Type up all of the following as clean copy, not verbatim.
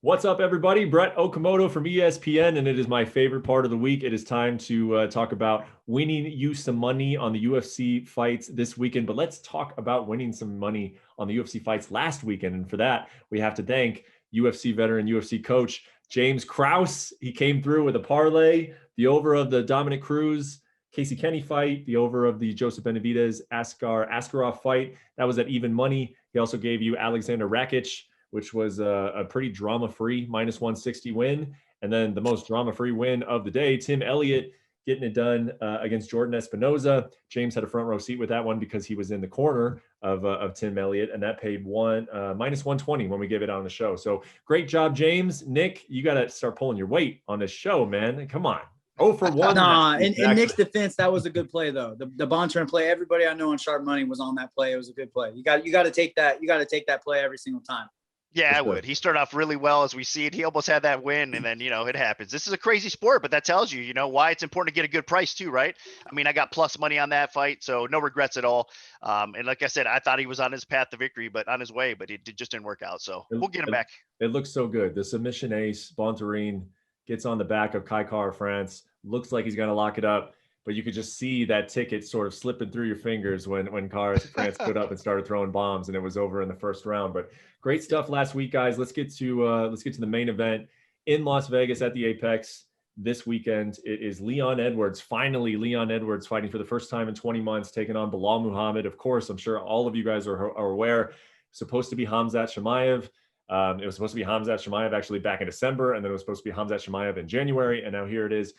What's up, everybody? Brett Okamoto from ESPN, and it is my favorite part of the week. It is time to talk about winning you some money on the UFC fights this weekend. But let's talk about winning some money on the UFC fights last weekend. And for that, we have to thank UFC veteran, UFC coach James Krause. He came through with a parlay, the over of the Dominic Cruz Casey Kenny fight, the over of the Joseph Benavidez Askarov fight. That was at even money. He also gave you Alexander Rakic, which was a pretty drama-free minus 160 win. And then the most drama-free win of the day, Tim Elliott getting it done against Jordan Espinoza. James had a front row seat with that one because he was in the corner of Tim Elliott, and that paid minus 120 when we gave it on the show. So great job, James. Nick, you got to start pulling your weight on this show, man. Come on. Oh for 1. Nah, in Nick's defense, that was a good play though. The Bontrain play, everybody I know on Sharp Money was on that play. It was a good play. You got to take that. You got to take that play every single time. Yeah, I would. He started off really well as we see it. He almost had that win, and then, it happens. This is a crazy sport, but that tells you, why it's important to get a good price too, right? I mean, I got plus money on that fight, so no regrets at all. And like I said, I thought he was on his path to victory, but on his way, but it just didn't work out. So we'll get him back. It looks so good. The submission ace, Bontarine, gets on the back of Kai Kara-France. Looks like he's going to lock it up. But you could just see that ticket sort of slipping through your fingers when Kara-France stood up and started throwing bombs, and it was over in the first round. But great stuff last week, guys. Let's get to the main event in Las Vegas at the Apex this weekend. It is Leon Edwards. Finally, Leon Edwards fighting for the first time in 20 months, taking on Belal Muhammad. Of course, I'm sure all of you guys are aware. Supposed to be Khamzat Chimaev. It was supposed to be Khamzat Chimaev actually back in December, and then it was supposed to be Khamzat Chimaev in January, and now here it is.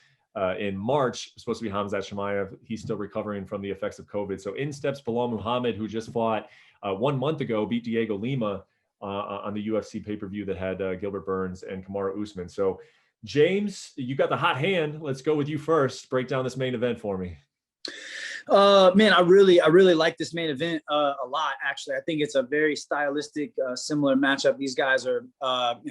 In March, supposed to be Khamzat Chimaev. He's still recovering from the effects of COVID. So in steps Belal Muhammad, who just fought 1 month ago, beat Diego Lima on the UFC pay-per-view that had Gilbert Burns and Kamaru Usman. So James, you got the hot hand. Let's go with you first. Break down this main event for me. Man, I really like this main event a lot. Actually, I think it's a very stylistic, similar matchup. These guys are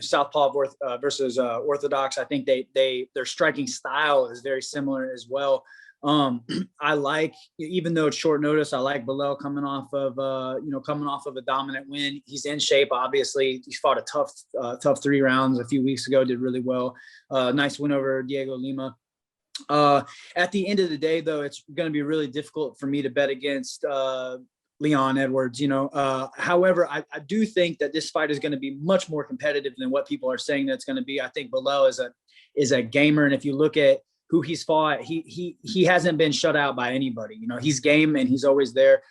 Southpaw versus Orthodox. I think their striking style is very similar as well. I like, even though it's short notice, I like Belal coming off of a dominant win. He's in shape, obviously. He fought a tough 3 rounds a few weeks ago. Did really well. Nice win over Diego Lima. At the end of the day, though, it's going to be really difficult for me to bet against Leon Edwards. However, I do think that this fight is going to be much more competitive than what people are saying that it's going to be. I think Belal is a gamer, and if you look at who he's fought, he hasn't been shut out by anybody. He's game and he's always there.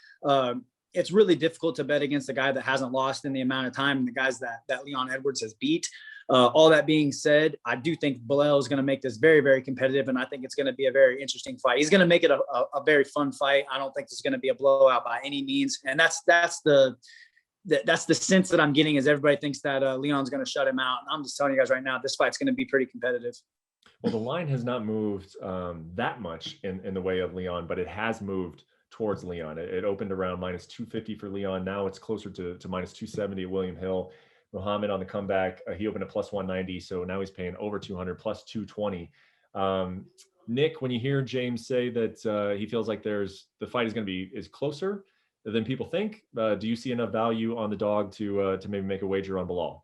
It's really difficult to bet against a guy that hasn't lost in the amount of time and the guys that Leon Edwards has beat. All that being said, I do think Belal is going to make this very, very competitive, and I think it's going to be a very interesting fight. He's going to make it a very fun fight. I don't think it's going to be a blowout by any means, and that's the sense that I'm getting, is everybody thinks that Leon's going to shut him out. And I'm just telling you guys right now, this fight's going to be pretty competitive. Well, the line has not moved that much in the way of Leon, but it has moved towards Leon. It opened around minus 250 for Leon. Now it's closer to minus 270 at William Hill. Muhammad on the comeback, he opened at plus 190, so now he's paying over 200, plus 220. Nick, when you hear James say that he feels like the fight is going to be closer than people think, do you see enough value on the dog to maybe make a wager on Belal?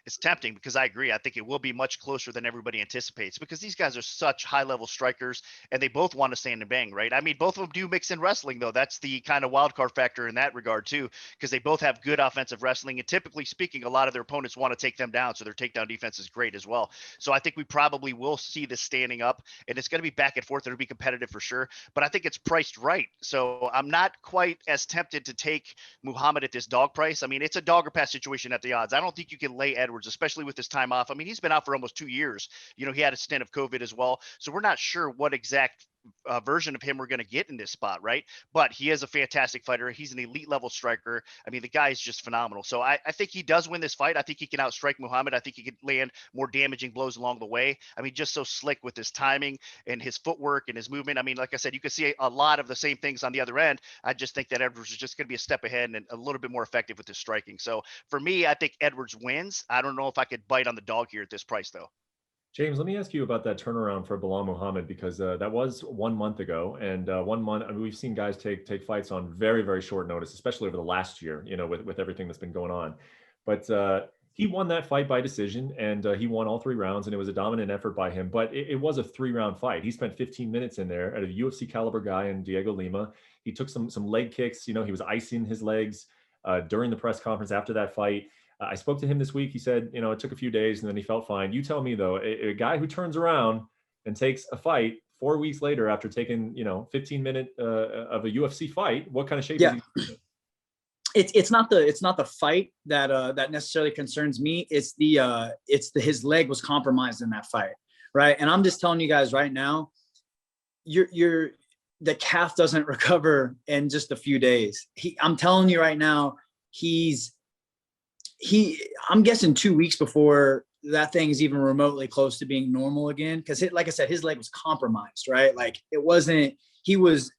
It's tempting because I agree. I think it will be much closer than everybody anticipates because these guys are such high-level strikers and they both want to stand and bang, right? I mean, both of them do mix in wrestling, though. That's the kind of wild card factor in that regard, too, because they both have good offensive wrestling. And typically speaking, a lot of their opponents want to take them down, so their takedown defense is great as well. So I think we probably will see this standing up, and it's going to be back and forth. It'll be competitive for sure, but I think it's priced right. So I'm not quite as tempted to take Muhammad at this dog price. I mean, it's a dog or pass situation at the odds. I don't think you can lay Edwards, especially with this time off. I mean, he's been out for almost 2 years. He had a stint of COVID as well. So we're not sure what exact version of him we're going to get in this spot, right? But he is a fantastic fighter. He's an elite level striker. I mean, the guy is just phenomenal. So I think he does win this fight. I think he can outstrike Muhammad. I think he could land more damaging blows along the way. I mean, just so slick with his timing and his footwork and his movement. I mean, like I said, you can see a lot of the same things on the other end. I just think that Edwards is just going to be a step ahead and a little bit more effective with his striking. So for me, I think Edwards wins. I don't know if I could bite on the dog here at this price, though. James, let me ask you about that turnaround for Belal Muhammad, because that was 1 month ago, and 1 month. I mean, we've seen guys take fights on very, very short notice, especially over the last year, with everything that's been going on. But He won that fight by decision, and he won all 3 rounds, and it was a dominant effort by him. But it was a 3-round fight. He spent 15 minutes in there at a UFC caliber guy in Diego Lima. He took some leg kicks. He was icing his legs during the press conference after that fight. I spoke to him this week. He said, it took a few days, and then he felt fine. You tell me though, a guy who turns around and takes a fight 4 weeks later after taking 15 minute of a UFC fight, what kind of shape is he in? It's not the fight that necessarily concerns me. It's his leg was compromised in that fight, right? And I'm just telling you guys right now, the calf doesn't recover in just a few days. I'm telling you right now, I'm guessing 2 weeks before that thing is even remotely close to being normal again. Because like I said, his leg was compromised, right? Like he was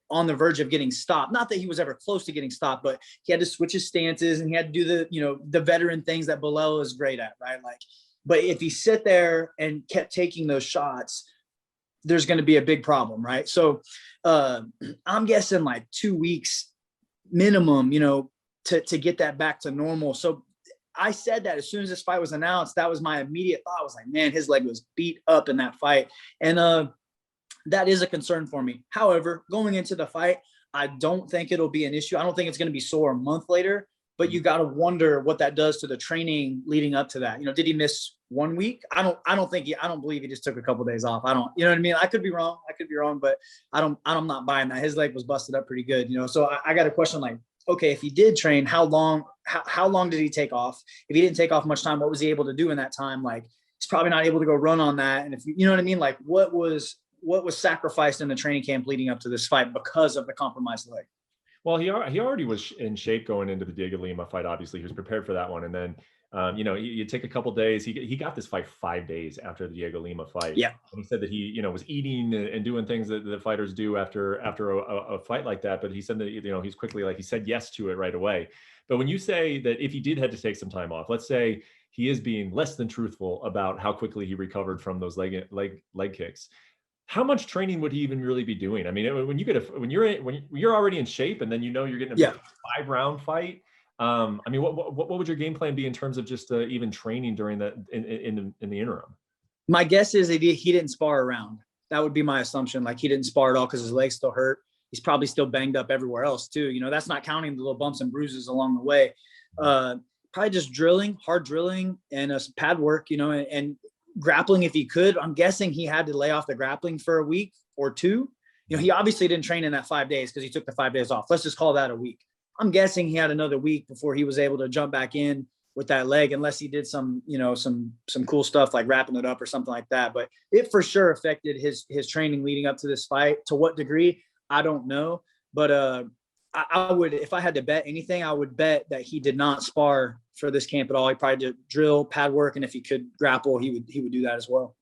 on the verge of getting stopped. Not that he was ever close to getting stopped, but he had to switch his stances and he had to do the veteran things that Belal is great at, right? Like, but if he sit there and kept taking those shots, there's going to be a big problem, right? So I'm guessing like 2 weeks minimum, to get that back to normal. So I said that as soon as this fight was announced, that was my immediate thought. I was like, man, his leg was beat up in that fight. And that is a concern for me. However, going into the fight, I don't think it'll be an issue. I don't think it's going to be sore a month later, but you got to wonder what that does to the training leading up to that. Did he miss 1 week? I don't believe he just took a couple of days off. You know what I mean? I could be wrong, but I'm not buying that. His leg was busted up pretty good, So I got a question like, okay, if he did train, how long did he take off? If he didn't take off much time, what was he able to do in that time? Like, he's probably not able to go run on that. And if you know what I mean? Like, what was sacrificed in the training camp leading up to this fight because of the compromised leg? Well, he already was in shape going into the Diego Lima fight. Obviously, he was prepared for that one. And then, you take a couple days. He got this fight 5 days after the Diego Lima fight. Yeah. And he said that he, was eating and doing things that the fighters do after a fight like that. But he said that, he's quickly, like, he said yes to it right away. But when you say that if he did have to take some time off, let's say he is being less than truthful about how quickly he recovered from those leg kicks, how much training would he even really be doing? I mean, when you're already in shape and then you're getting a 5-round fight. I mean, what would your game plan be in terms of just even training during that in the interim? My guess is he didn't spar around. That would be my assumption. Like, he didn't spar at all because his legs still hurt. He's probably still banged up everywhere else too. That's not counting the little bumps and bruises along the way. Probably just hard drilling and pad work, and grappling if he could. I'm guessing he had to lay off the grappling for a week or two. He obviously didn't train in that 5 days because he took the 5 days off. Let's just call that a week. I'm guessing he had another week before he was able to jump back in with that leg, unless he did some cool stuff like wrapping it up or something like that. But it for sure affected his training leading up to this fight. To what degree, I don't know. But I would, if I had to bet anything, I would bet that he did not spar for this camp at all. He probably did drill, pad work, and if he could grapple, he would do that as well.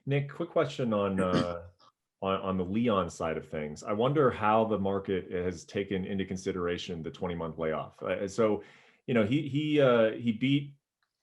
Nick, quick question on the Leon side of things. I wonder how the market has taken into consideration the 20-month layoff. So, he beat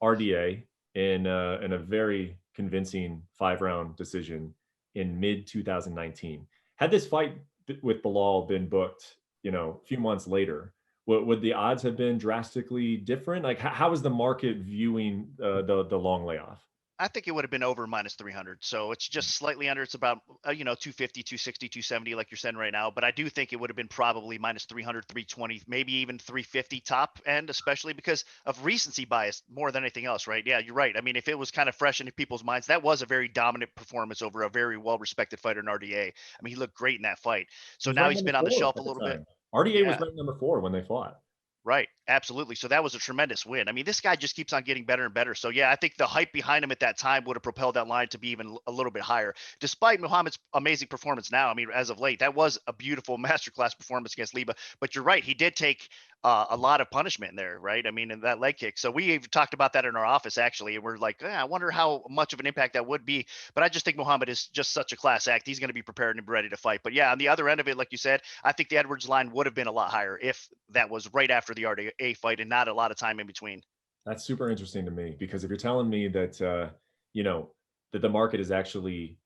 RDA in a very convincing 5-round decision in mid 2019. Had this fight with Belal been booked, a few months later, would the odds have been drastically different? Like, how is the market viewing the long layoff? I think it would have been over minus 300. So it's just slightly under. It's about, 250, 260, 270, like you're saying right now. But I do think it would have been probably minus 300, 320, maybe even 350 top end, especially because of recency bias more than anything else, right? Yeah, you're right. I mean, if it was kind of fresh into people's minds, that was a very dominant performance over a very well-respected fighter in RDA. I mean, he looked great in that fight. So now he's been on the shelf a little bit. RDA was ranked number 4 when they fought. Right. Absolutely. So that was a tremendous win. I mean, this guy just keeps on getting better and better. So yeah, I think the hype behind him at that time would have propelled that line to be even a little bit higher, despite Muhammad's amazing performance now. I mean, as of late, that was a beautiful masterclass performance against Liba, but you're right. He did take a lot of punishment in there, right? I mean, in that leg kick. So we even talked about that in our office, actually. And we're like, I wonder how much of an impact that would be. But I just think Muhammad is just such a class act. He's going to be prepared and ready to fight. But yeah, on the other end of it, like you said, I think the Edwards line would have been a lot higher if that was right after the RDA fight and not a lot of time in between. That's super interesting to me, because if you're telling me that, that the market is actually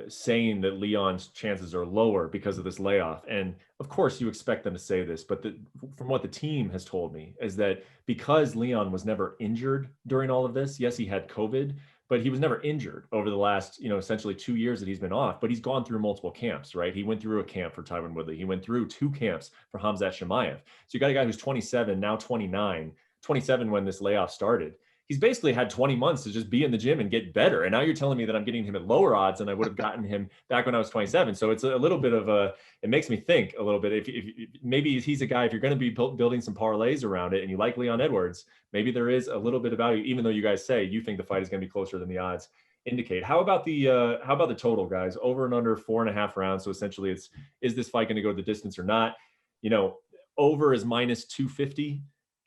saying that Leon's chances are lower because of this layoff. And of course you expect them to say this, but from what the team has told me is that because Leon was never injured during all of this, yes, he had COVID, but he was never injured over the last, essentially 2 years that he's been off, but he's gone through multiple camps, right? He went through a camp for Tyron Woodley. He went through 2 camps for Khamzat Chimaev. So you got a guy who's 27, now 29, 27 when this layoff started. He's basically had 20 months to just be in the gym and get better. And now you're telling me that I'm getting him at lower odds than I would have gotten him back when I was 27. So it's a little bit of it makes me think a little bit. If maybe he's a guy, if you're going to be building some parlays around it and you like Leon Edwards, maybe there is a little bit of value, even though you guys say you think the fight is going to be closer than the odds indicate. How about the total, guys? Over and under 4.5 rounds. So essentially is this fight going to go the distance or not? Over is minus 250.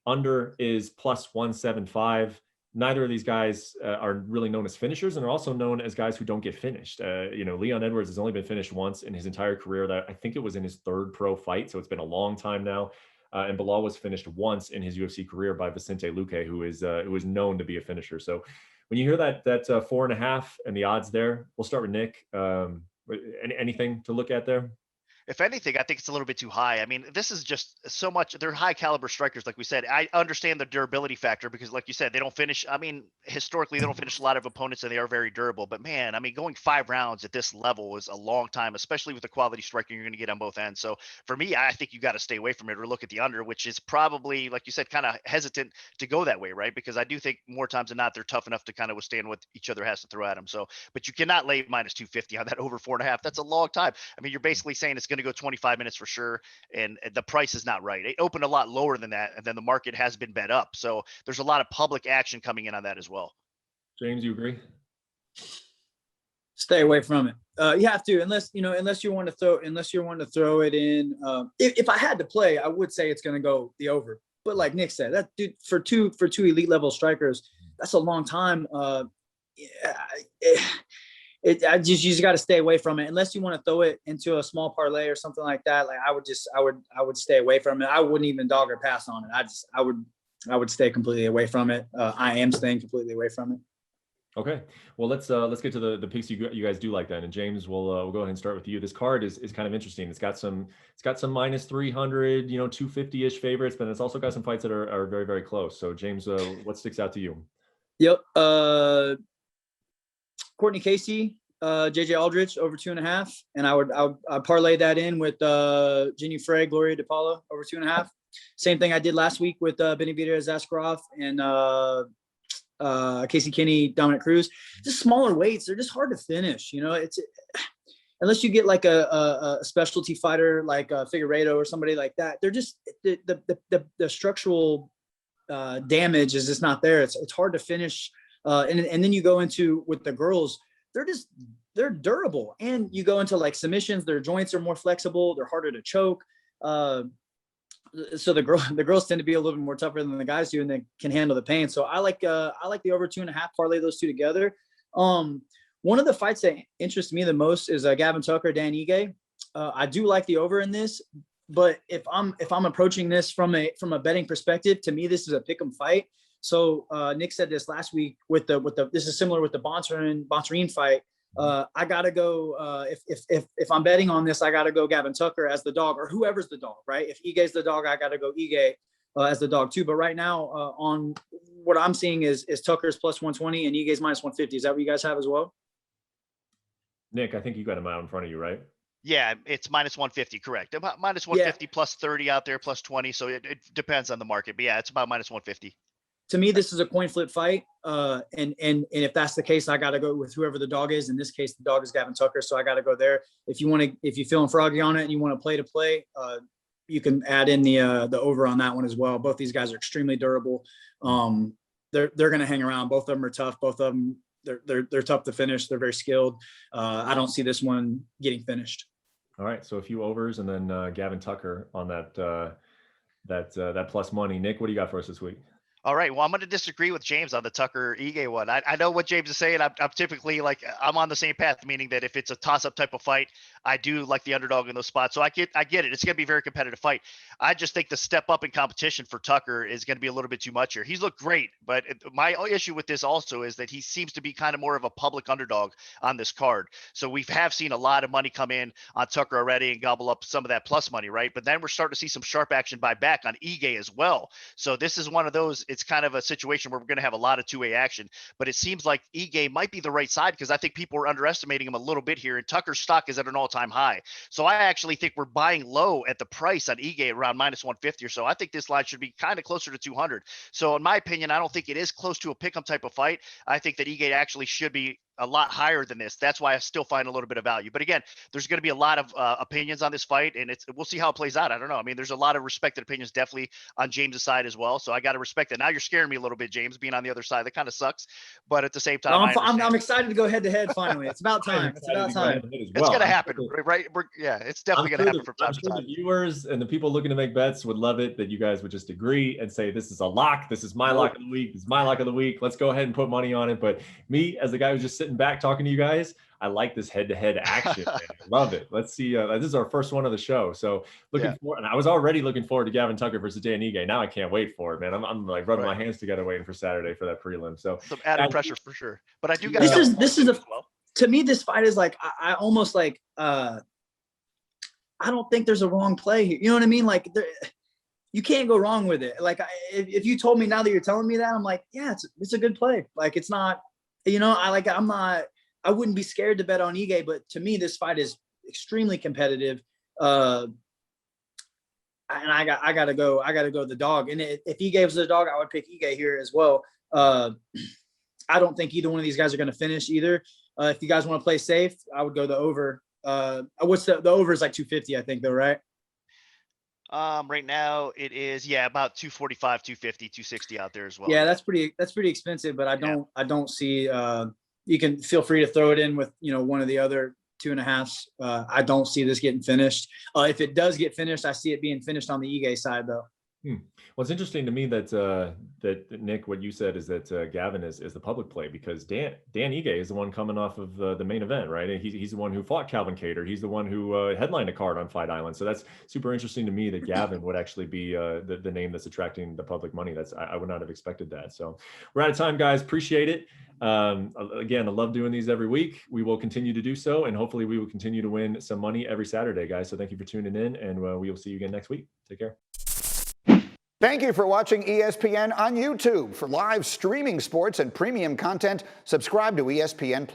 Under is plus 175. Neither of these guys are really known as finishers, and they're also known as guys who don't get finished. Leon Edwards has only been finished once in his entire career. That I think it was in his 3rd pro fight, so it's been a long time now. And Belal was finished once in his UFC career by Vicente Luque, who is known to be a finisher. So when you hear that 4.5 and the odds there, we'll start with Nick. Anything to look at there? If anything, I think it's a little bit too high. I mean, this is just so much. They're high caliber strikers, like we said. I understand the durability factor because, like you said, they don't finish. I mean, historically, they don't finish a lot of opponents, and they are very durable. But man, I mean, going 5 rounds at this level is a long time, especially with the quality striking you're going to get on both ends. So for me, I think you got to stay away from it or look at the under, which is probably, like you said, kind of hesitant to go that way, right? Because I do think more times than not, they're tough enough to kind of withstand what each other has to throw at them. So, but you cannot lay minus 250 on that over 4.5. That's a long time. I mean, you're basically saying it's going to go 25 minutes for sure, and the price is not right. It opened a lot lower than that, and then the market has been bet up. So there's a lot of public action coming in on that as well. James, you agree? Stay away from it. You have to, unless you want to throw it in. If I had to play, I would say it's going to go the over. But like Nick said, that dude for two elite level strikers, that's a long time. You just got to stay away from it unless you want to throw it into a small parlay or something like that. Like I would stay away from it. I wouldn't even dog or pass on it. I would stay completely away from it. I am staying completely away from it. Okay. Well, let's get to the picks you guys do like then. And James, we'll go ahead and start with you. This card is kind of interesting. It's got some minus 300, 250-ish favorites, but it's also got some fights that are very, very close. So James, what sticks out to you? Yep. Courtney Casey, JJ Aldrich over 2.5. And I parlay that in with Ginny Frey, Gloria DePaula over 2.5. Same thing I did last week with Benavidez Askarov and Casey Kinney, Dominic Cruz. Just smaller weights. They're just hard to finish. It's unless you get like a specialty fighter like Figueiredo or somebody like that. They're just the structural damage is just not there. It's hard to finish. And then you go into with the girls, they're durable. And you go into like submissions, their joints are more flexible, they're harder to choke. So the girls tend to be a little bit more tougher than the guys do, and they can handle the pain. So I like the over 2.5, parlay those two together. One of the fights that interests me the most is Gavin Tucker, Dan Ige. I do like the over in this, but if I'm approaching this from a betting perspective, to me this is a pick'em fight. So Nick said this last week with the this is similar with the Bontarine fight. I gotta go if I'm betting on this, I gotta go Gavin Tucker as the dog or whoever's the dog, right? If Ige's the dog, I gotta go Ige as the dog too. But right now, on what I'm seeing is Tucker's plus 120 and Ige's minus 150. Is that what you guys have as well? Nick, I think you got him out in front of you, right? Yeah, it's minus 150, correct. About minus 150 plus 30 out there, plus 20. So it depends on the market. But yeah, it's about minus 150. To me, this is a coin flip fight. And if that's the case, I got to go with whoever the dog is. In this case, the dog is Gavin Tucker. So I got to go there. If you're feeling froggy on it and you want to play, you can add in the over on that one as well. Both these guys are extremely durable. They're going to hang around. Both of them are tough. Both of them, they're tough to finish. They're very skilled. I don't see this one getting finished. All right. So a few overs and then Gavin Tucker on that plus money. Nick, what do you got for us this week? All right. Well, I'm going to disagree with James on the Tucker Ige one. I know what James is saying. I'm typically like, I'm on the same path, meaning that if it's a toss-up type of fight, I do like the underdog in those spots. So I get it. It's going to be a very competitive fight. I just think the step up in competition for Tucker is going to be a little bit too much here. He's looked great, but my issue with this also is that he seems to be kind of more of a public underdog on this card. So we have seen a lot of money come in on Tucker already and gobble up some of that plus money, right? But then we're starting to see some sharp action buy back on Ige as well. So this is one of those, it's kind of a situation where we're going to have a lot of two-way action, but it seems like Ige might be the right side because I think people are underestimating him a little bit here, and Tucker's stock is at an all-time high. So I actually think we're buying low at the price on Ige around minus 150 or so. I think this line should be kind of closer to 200. So in my opinion, I don't think it is close to a pick'em type of fight. I think that Ige actually should be a lot higher than this. That's why I still find a little bit of value. But again, there's going to be a lot of opinions on this fight, and we'll see how it plays out. I don't know. I mean, there's a lot of respected opinions definitely on James's side as well. So I got to respect that. Now you're scaring me a little bit, James, being on the other side. That kind of sucks. But at the same time, I'm excited to go head to head finally. It's about time. It's about time. It's going to happen, right? It's definitely going to happen from time to time. The viewers and the people looking to make bets would love it that you guys would just agree and say, this is a lock. This is my lock of the week. This is my lock of the week. Let's go ahead and put money on it. But me, as the guy who's just sitting back talking to you guys, I like this head-to-head action. Man. Love it. Let's see. This is our first one of the show. So looking forward, and I was already looking forward to Gavin Tucker versus Dan Ige. Now I can't wait for it, man. I'm like rubbing my hands together waiting for Saturday for that prelim. So some added pressure for sure. But I do got to me, this fight is like, I almost like, I don't think there's a wrong play here. You know what I mean? Like you can't go wrong with it. Like if you told me now that you're telling me that, I'm like, yeah, it's a good play. Like it's not, I wouldn't be scared to bet on Ige, but to me, this fight is extremely competitive. And I gotta go the dog. And if Ige was the dog, I would pick Ige here as well. I don't think either one of these guys are going to finish either. If you guys want to play safe, I would go the over. What's the over is like 250, I think, though, right? Right now it is about 245, 250, 260 out there as well. Yeah, that's pretty expensive, but I don't see. You can feel free to throw it in with one of the other 2.5s. I don't see this getting finished. If it does get finished, I see it being finished on the Ige side though. Well, it's interesting to me that that Nick, what you said is that Gavin is the public play because Dan Ige is the one coming off of the main event, right? And he's the one who fought Calvin Kattar. He's the one who headlined a card on Fight Island. So that's super interesting to me that Gavin would actually be the name that's attracting the public money. I would not have expected that. So we're out of time, guys. Appreciate it. Again, I love doing these every week. We will continue to do so, and hopefully we will continue to win some money every Saturday, guys. So thank you for tuning in, and we will see you again next week. Take care. Thank you for watching ESPN on YouTube. For live streaming sports and premium content, subscribe to ESPN+.